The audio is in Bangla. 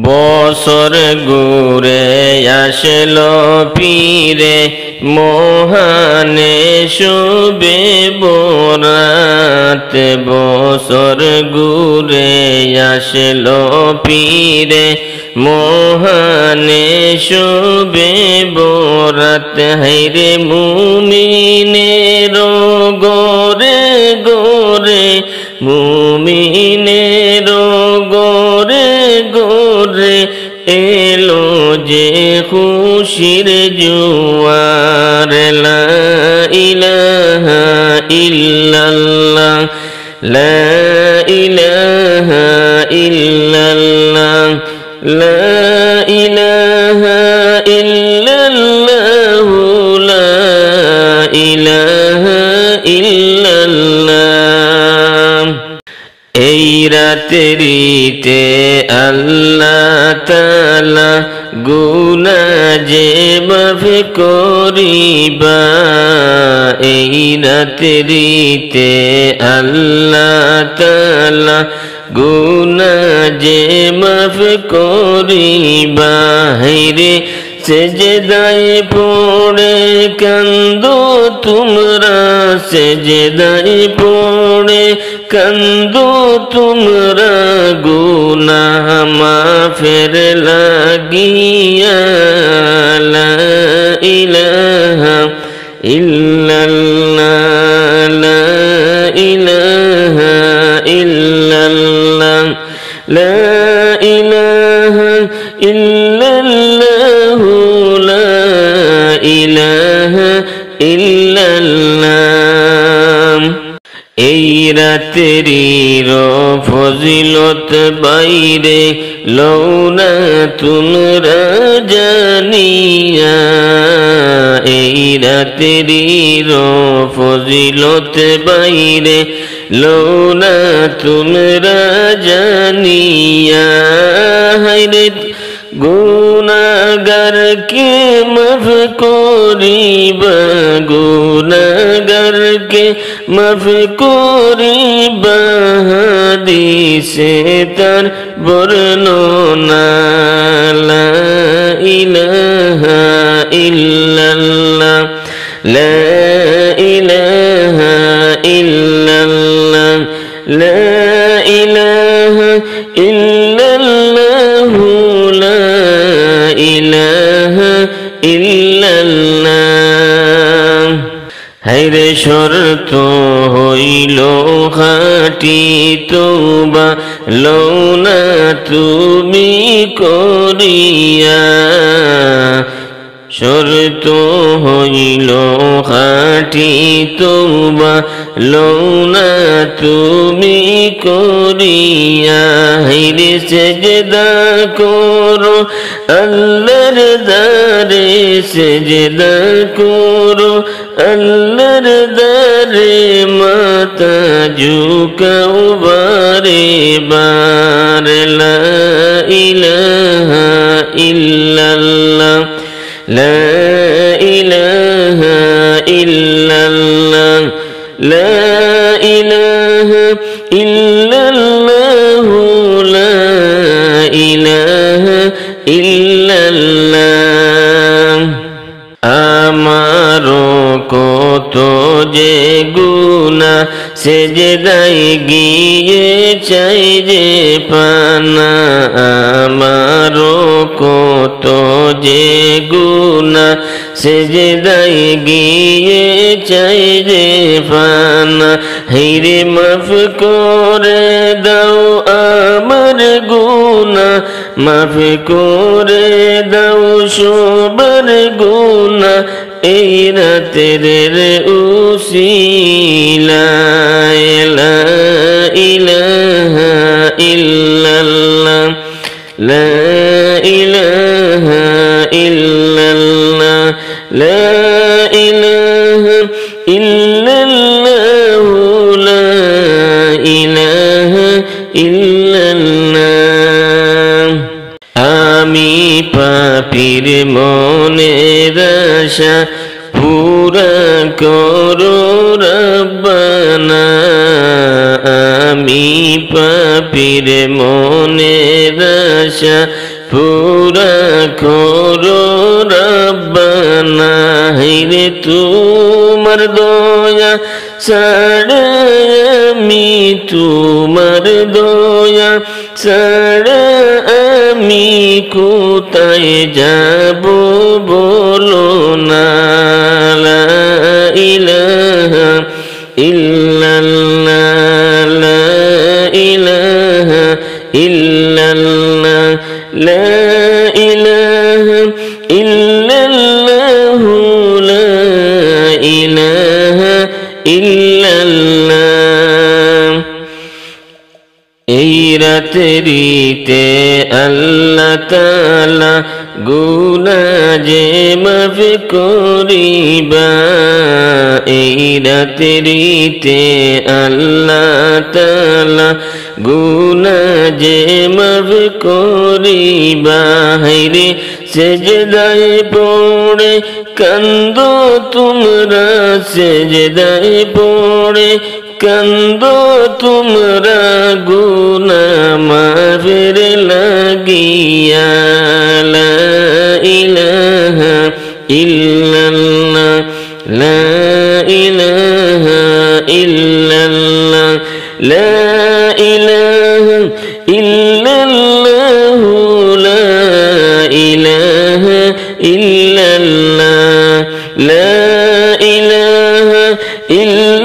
বছর ঘুরে আসলো ফিরে মহানে শুবে বরাত। বছর ঘুরে আসলো ফিরে মহানে শুবে বরাত। হায়রে মুমিনের গোরে গোরে, মুমিনের গোরে গোরে এলো যে খুশির জোয়ার। লা ইলাহা ইল্লাল্লাহ, লা ইলাহা ইল্লাল্লাহ, লা ইলাহা ইল্লাল্লাহ, লা ইলাহা ইল্লাল্লাহ। এই রাত্রিতে আল্লাহ তাআলা গুনাহ যে মাফ করিবা। এই রাত্রিতে আল্লাহ তাআলা গুনাহ যে মাফ করিবা। হায়রে সেজদায় পড়ে কান্দো তোমরা, সেজদায় পড়ে কান্দো তোমরা, গুনাহ মাফের লাগিয়া। লা ইলাহা ইল্লাল্লাহ, লা ইলাহা ইল্লাল্লাহ, লা ইলাহা ইল্লাল্লাহ, লা ইলাহা ইল্লাল্লাহ। এই রাত্রির ফজিলত বাইরে লওনা তোমরা জানিয়া। এই রাত্রির ফজিলত বাইরে লওনা তোমরা জানিয়া। হায়রে গুনাহগারকে মাফ করিবা, গুনাহগারকে মাফ করিবা। হাদিসে তার বর্ণনা। লা ইলাহা ইল্লাল্লাহ, লা ইলাহা ইল্লাল্লাহ, লা ইলাহা ইল্লাল্লাহ, লা ইলাহা ইল্লাল্লাহ। হায়রে শর্ত হইল খাঁটি তওবা লওনা তুমি করিয়া। শর্ত হইল খাঁটি তওবা লওনা তুমি করিয়া। হায়রে সেজদা করো আল্লাহর দারে, সেজদা করো আল্লাহর দারে, মাথা ঝুঁকাও বারে বার। লা ইলাহা ইল্লাল্লাহ, লা ইলাহা ইল্লাল্লাহ, লা ইলাহা ইল্লাল্লাহ, লা ইলাহা ইল্লাল্লাহ। আমারও কত যে গুনাহ সেজদায় গিয়ে চাই যে পানা। আমারও কত যে গুনাহ সেজদায় গিয়ে চাই যে পানা। হায়রে মাফ করে দাও আমার গুনাহ, মাফ করে দাও সবার গুনাহ। এই রাতের উসিলায়। লা ইলাহা ইল্লাল্লাহ, লা ইলাহা ইল্লাল্লাহ, লা ইলাহা ইল্লাল্লাহ, লা ইলাহা ইল্লাল্লাহ। আমি পাপীর মনের আশা পুরা করো রব্বানা। আমি পাপীর মনের আশা পুরা করো রব্বানা রে তোমার দয়া ছাড়া আমি তোমার দয়া ছাড়া আমি কোথায় যাব বলো না লা ইলাহা ইল্লাল্লাহ লা ইলাহা ইল্লাল্লাহ লা ইলাহা ইল্লাল্লাহ লা ইলাহা ইল্লাল্লাহ এই রাত্রিতে আল্লাহ তাআলা গুনাহ যে মাফ করিবা এই রাত্রিতে আল্লাহ তাআলা গুনাহ যে মাফ করিবা হায়রে সেজদায় পড়ে কান্দো তোমরা সেজদায় পড়ে কান্দো তোমরা গুনাহ মাফের লাগিয়া লা ইলাহা ইল্লাল্লাহ লা ইলাহা ইল্লাল্লাহ লা ইলাহা ইল্লাল্লাহ লা ইলাহা ইল্লাল্লাহ লা ইলাহা ইল্লাল্লাহ